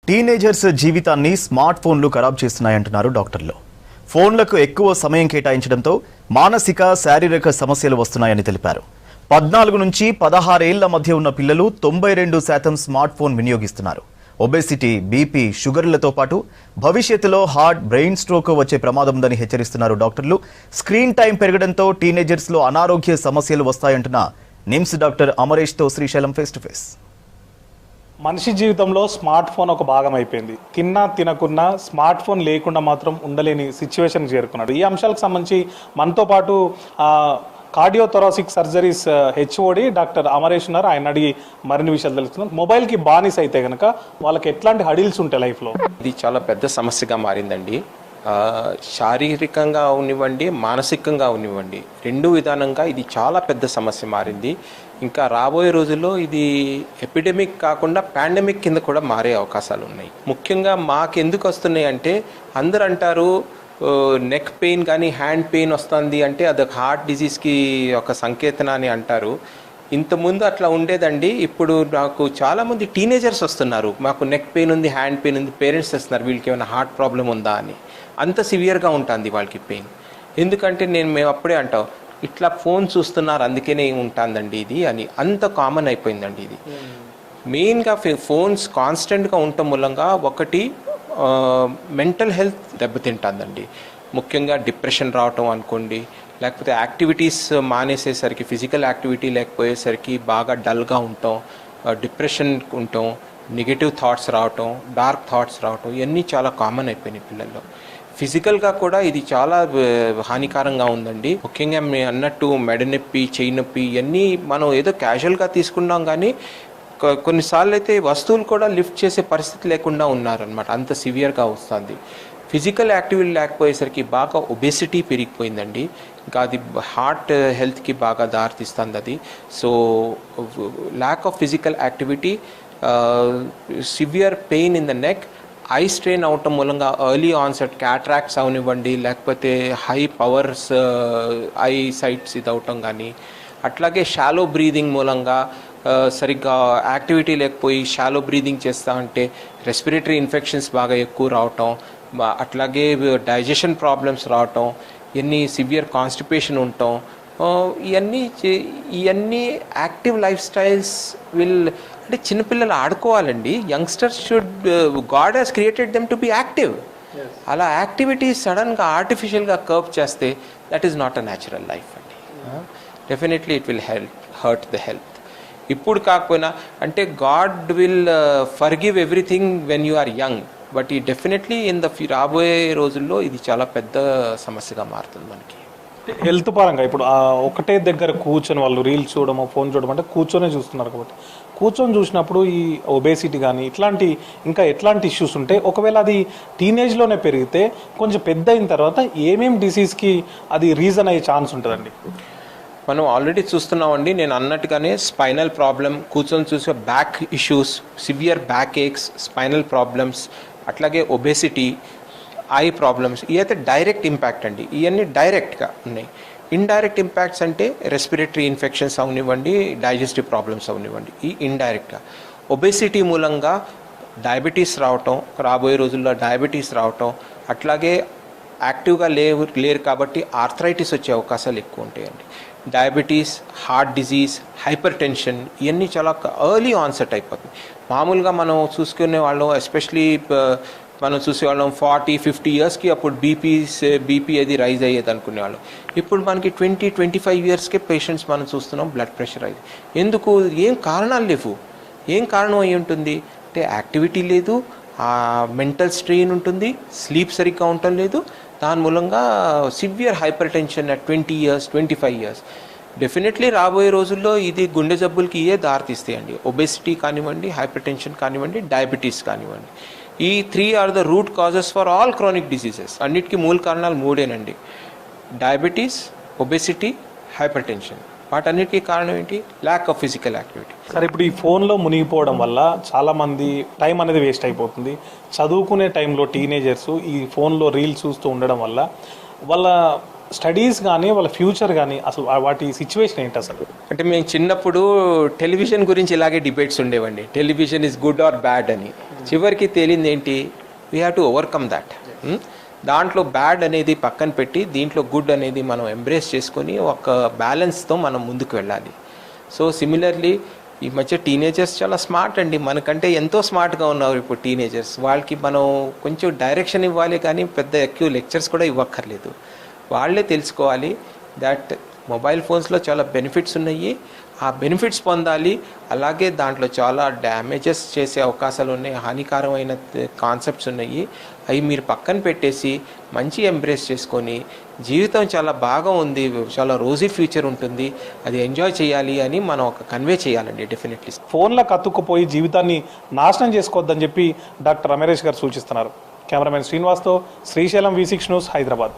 Teenagers జీవితాన్ని smart ఫోన్లు ఖరాబ్ చేస్తున్నాయంటున్నారు డాక్టర్లు. ఫోన్లకు ఎక్కువ సమయం కేటాయించడంతో మానసిక శారీరక సమస్యలు వస్తున్నాయని తెలిపారు. 14 నుంచి 16 ఏళ్ల మధ్య ఉన్న పిల్లలు 92% స్మార్ట్ ఫోన్ వినియోగిస్తున్నారు. ఒబేసిటీ, బీపీ, షుగర్లతో పాటు భవిష్యత్తులో హార్ట్, బ్రెయిన్ స్ట్రోక్ వచ్చే ప్రమాదం ఉందని హెచ్చరిస్తున్నారు డాక్టర్లు. స్క్రీన్ టైం పెరగడంతో టీనేజర్స్ లో అనారోగ్య సమస్యలు వస్తాయంటున్న నిమ్స్ డాక్టర్ అమరేష్తో శ్రీశైలం ఫేస్ టు ఫేస్. మనిషి జీవితంలో స్మార్ట్ ఫోన్ ఒక భాగం అయిపోయింది. తిన్నా తినకున్నా స్మార్ట్ ఫోన్ లేకుండా మాత్రం ఉండలేని సిచ్యువేషన్కి చేరుకున్నాడు. ఈ అంశాలకు సంబంధించి మనతో పాటు cardiothoracic surgeries HOD doctor Amaresh ఉన్నారు. ఆయన అడిగి మరిన్ని విషయాలు తెలుసుకున్నాం. మొబైల్కి బానిస అయితే కనుక వాళ్ళకి ఎట్లాంటి హడిల్స్ ఉంటాయి లైఫ్లో? ఇది చాలా పెద్ద సమస్యగా మారిందండి. శారీరకంగా ఉన్నివ్వండి, మానసికంగా ఉన్నివ్వండి, రెండు విధానంగా ఇది చాలా పెద్ద సమస్య మారింది. ఇంకా రాబోయే రోజుల్లో ఇది ఎపిడెమిక్ కాకుండా పాండమిక్ కింద కూడా మారే అవకాశాలు ఉన్నాయి. ముఖ్యంగా మాకెందుకు వస్తున్నాయి అంటే, అందరూ అంటారు నెక్ పెయిన్ కానీ హ్యాండ్ పెయిన్ వస్తుంది అంటే అది హార్ట్ డిజీజ్కి ఒక సంకేతన అని అంటారు. ఇంతకుముందు అట్లా ఉండేదండి. ఇప్పుడు నాకు చాలామంది టీనేజర్స్ వస్తున్నారు, మాకు నెక్ పెయిన్ ఉంది, హ్యాండ్ పెయిన్ ఉంది, పేరెంట్స్ వస్తున్నారు, వీళ్ళకి ఏమైనా హార్ట్ ప్రాబ్లం ఉందా అని. అంత సివియర్గా ఉంటుంది వాళ్ళకి పెయిన్. ఎందుకంటే మేము అప్పుడే అంటాం, ఇట్లా ఫోన్ చూస్తున్నారు అందుకనే ఉంటుందండి ఇది అని. అంత కామన్ అయిపోయిందండి ఇది. మెయిన్గా ఫోన్స్ కాన్స్టెంట్గా ఉండటం మూలంగా ఒకటి మెంటల్ హెల్త్ దెబ్బతింటుందండి. ముఖ్యంగా డిప్రెషన్ రావటం అనుకోండి, లేకపోతే యాక్టివిటీస్ మానేసేసరికి, ఫిజికల్ యాక్టివిటీ లేకపోయేసరికి బాగా డల్గా ఉంటాం, డిప్రెషన్ ఉంటాం, నెగటివ్ థాట్స్ రావటం, డార్క్ థాట్స్ రావటం, ఇవన్నీ చాలా కామన్ అయిపోయినాయి పిల్లల్లో. ఫిజికల్గా కూడా ఇది చాలా హానికరంగా ఉందండి. ముఖ్యంగా మేము అన్నట్టు మెడ నొప్పి, చెయ్యి నొప్పి ఇవన్నీ మనం ఏదో క్యాజువల్గా తీసుకున్నాం, కానీ కొన్నిసార్లు అయితే వస్తువులు కూడా లిఫ్ట్ చేసే పరిస్థితి లేకుండా ఉన్నారనమాట. అంత సివియర్గా వస్తుంది. ఫిజికల్ యాక్టివిటీ లేకపోయేసరికి బాగా ఒబేసిటీ పెరిగిపోయిందండి. ఇంకా అది హార్ట్ హెల్త్కి బాగా దారితీస్తుంది అది. So lack of physical activity, severe pain in the neck, eye strain అవటం మూలంగా ఎర్లీ ఆన్సెట్ క్యాట్రాక్ట్స్ అవనివ్వండి, లేకపోతే హై పవర్స్ ఐ సైట్స్ ఇది అవటం కానీ, అట్లాగే షాలో బ్రీదింగ్ మూలంగా సరిగ్గా యాక్టివిటీ లేకపోయి షాలో బ్రీదింగ్ చేస్తా అంటే రెస్పిరేటరీ ఇన్ఫెక్షన్స్ బాగా ఎక్కువ రావటం, అట్లాగే డైజెషన్ ప్రాబ్లమ్స్ రావటం, ఇవన్నీ సివియర్ కాన్స్టిపేషన్ ఉండటం, ఇవన్నీ యాక్టివ్ లైఫ్ స్టైల్స్ అంటే చిన్నపిల్లలు ఆడుకోవాలండి. Youngsters God has created them to be active. అలా యాక్టివిటీ సడన్గా ఆర్టిఫిషియల్గా కర్వ్ చేస్తే that is not a natural life అండి. Definitely it will hurt the health. ఇప్పుడు కాకపోయినా అంటే God will forgive everything when you are young, but ఈ definitely రాబోయే రోజుల్లో ఇది చాలా పెద్ద సమస్యగా మారుతుంది మనకి. హెల్త్ పరంగా ఇప్పుడు ఒకటే దగ్గర కూర్చొని వాళ్ళు రీల్స్ చూడమో, ఫోన్ చూడడం అంటే కూర్చొనే చూస్తున్నారు కాబట్టి, కూర్చొని చూసినప్పుడు ఈ ఒబేసిటీ కానీ ఇట్లాంటి ఇంకా ఎట్లాంటి ఇష్యూస్ ఉంటాయి? ఒకవేళ అది టీనేజ్లోనే పెరిగితే కొంచెం పెద్ద అయిన తర్వాత ఏమేమి డిసీజ్కి అది రీజన్ అయ్యే ఛాన్స్ ఉంటుందండి? మనం ఆల్రెడీ చూస్తున్నామండి, నేను అన్నట్టుగానే స్పైనల్ ప్రాబ్లం, కూర్చొని చూసే back issues, severe back ache, spinal problems, అట్లాగే ఒబేసిటీ, ఐ ప్రాబ్లమ్స్, ఇవైతే డైరెక్ట్ ఇంపాక్ట్ అండి. ఇవన్నీ డైరెక్ట్గా ఉన్నాయి. ఇండైరెక్ట్ ఇంపాక్ట్స్ అంటే రెస్పిరేటరీ ఇన్ఫెక్షన్స్ అవనివ్వండి, డైజెస్టివ్ ప్రాబ్లమ్స్ అవనివ్వండి, ఈ ఇండైరెక్ట్గా. ఒబేసిటీ మూలంగా డయాబెటీస్ రావటం, రాబోయే రోజుల్లో డయాబెటీస్ రావటం, అట్లాగే యాక్టివ్గా లేరు కాబట్టి ఆర్థరైటిస్ వచ్చే అవకాశాలు ఎక్కువ ఉంటాయండి. Diabetes, heart disease, hyper tension, ఇవన్నీ చాలా ఎర్లీ ఆన్సెట్ అయిపోతుంది. మామూలుగా మనం చూసుకునే వాళ్ళం, ఎస్పెషలీ మనం చూసేవాళ్ళం 40-50 ఇయర్స్కి అప్పుడు బీపీ అది రైజ్ అయ్యేది అనుకునేవాళ్ళం. ఇప్పుడు మనకి 20-25 ఇయర్స్కే పేషెంట్స్ మనం చూస్తున్నాం బ్లడ్ ప్రెషర్ అయ్యి. ఎందుకు? ఏం కారణాలు లేవు. ఏం కారణం అయి ఉంటుంది అంటే యాక్టివిటీ లేదు, మెంటల్ స్ట్రెయిన్ ఉంటుంది, స్లీప్ సరిగ్గా ఉండటం లేదు, దాని మూలంగా severe hypertension at 20 years, 25 years. Definitely రాబోయే రోజుల్లో ఇది గుండె జబ్బులకి దారితీస్తాయండి. ఒబేసిటీ కానివ్వండి, హైపర్ టెన్షన్ కానివ్వండి, డయాబెటీస్ కానివ్వండి. ఈ 3 are the root causes for all chronic diseases. అన్నిటికీ మూల కారణాలు 3 డయాబెటీస్, ఒబేసిటీ, హైపర్ టెన్షన్. వాటన్నిటికీ కారణం ఏంటి? Lack of physical activity. సరే, ఇప్పుడు ఈ ఫోన్లో మునిగిపోవడం వల్ల చాలామంది టైం అనేది వేస్ట్ అయిపోతుంది. చదువుకునే టైంలో టీనేజర్స్ ఈ ఫోన్లో రీల్స్ చూస్తూ ఉండడం వల్ల వాళ్ళ స్టడీస్ కానీ వాళ్ళ ఫ్యూచర్ కానీ అసలు వాటి సిచ్యువేషన్ ఏంటి అసలు? అంటే మేము చిన్నప్పుడు టెలివిజన్ గురించి ఇలాగే డిబేట్స్ ఉండేవండి. Television is good or bad అని. చివరికి తేలింది ఏంటి, we have to overcome that. దాంట్లో బ్యాడ్ అనేది పక్కన పెట్టి దీంట్లో గుడ్ అనేది మనం ఎంబ్రేస్ చేసుకొని ఒక బ్యాలెన్స్తో మనం ముందుకు వెళ్ళాలి. సో సిమిలర్లీ ఈ మధ్య టీనేజర్స్ చాలా స్మార్ట్ అండి, మనకంటే ఎంతో స్మార్ట్గా ఉన్నారు ఇప్పుడు టీనేజర్స్. వాళ్ళకి మనం కొంచెం డైరెక్షన్ ఇవ్వాలి కానీ పెద్ద ఎక్కువ లెక్చర్స్ కూడా ఇవ్వక్కర్లేదు. వాళ్ళే తెలుసుకోవాలి దట్ మొబైల్ ఫోన్స్లో చాలా బెనిఫిట్స్ ఉన్నాయి, ఆ బెనిఫిట్స్ పొందాలి. అలాగే దాంట్లో చాలా డ్యామేజెస్ చేసే అవకాశాలు ఉన్నాయి, హానికరమైన కాన్సెప్ట్స్ ఉన్నాయి. అవి మీరు పక్కన పెట్టేసి మంచి ఎంబ్రేస్ చేసుకొని జీవితం చాలా బాగా ఉంది, చాలా రోజీ ఫ్యూచర్ ఉంటుంది, అది ఎంజాయ్ చేయాలి అని మనం ఒక కన్వే చేయాలండి డెఫినెట్లీ. ఫోన్లకు అతుక్కుపోయి జీవితాన్ని నాశనం చేసుకోవద్దని చెప్పి డాక్టర్ అమరేష్ గారు సూచిస్తున్నారు. కెమెరామెన్ శ్రీనివాస్తో శ్రీశైలం V6 న్యూస్, హైదరాబాద్.